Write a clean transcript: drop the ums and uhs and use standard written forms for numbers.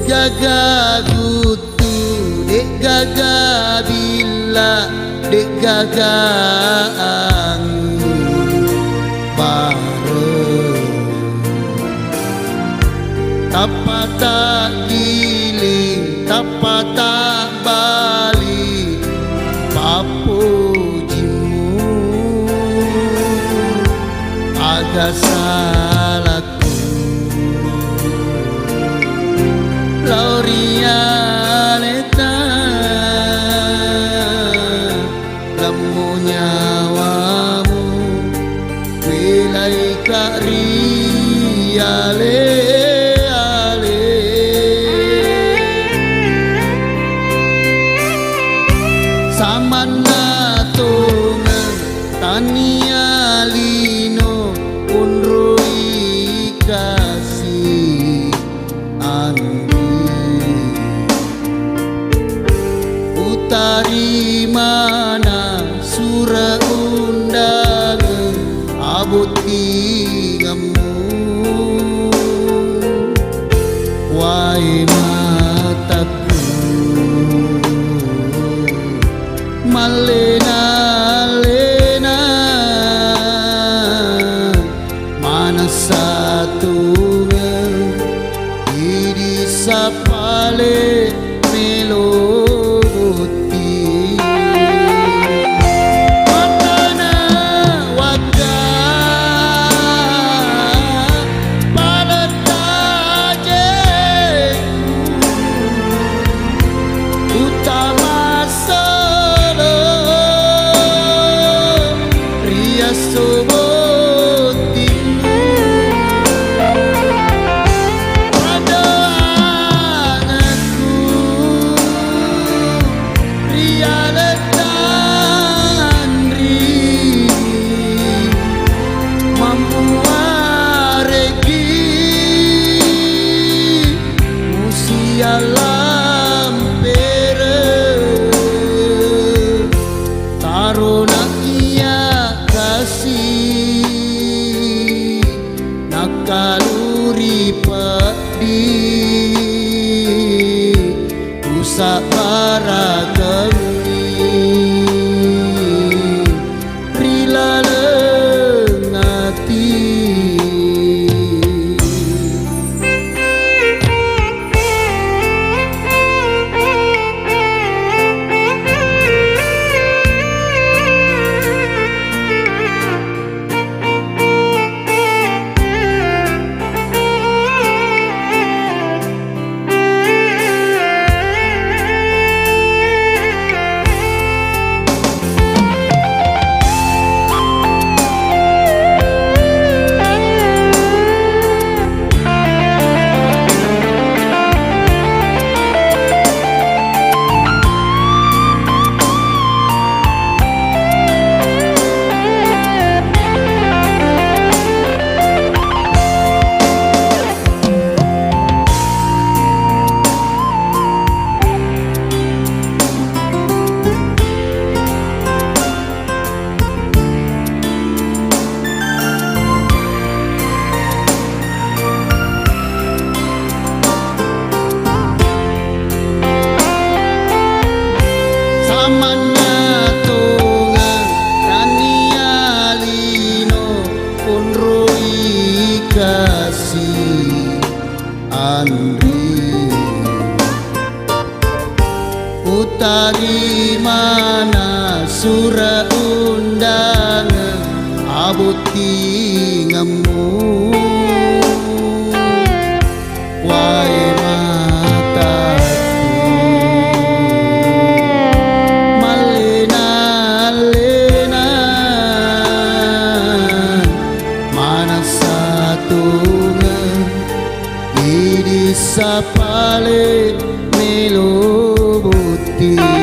jaga gutu, dek gaga bila, dek gaga angin bareng. Tapa tak giling, tapa tak balik, papujimu agak salahku. Laurianeta lemu nyawamu wilai kak riale ale samana tunga tania lino unrui kasih utari mana surah undangan abut ingamu wai mataku malena lena mana satunya idi sapale melo alam pere taruna ia kasih nakaluri padi usak barakani rila lengati. Kasih Andri utari mana surah undangan abut ingamu wai mataku malena lena mana satunya idi sapale melo buti.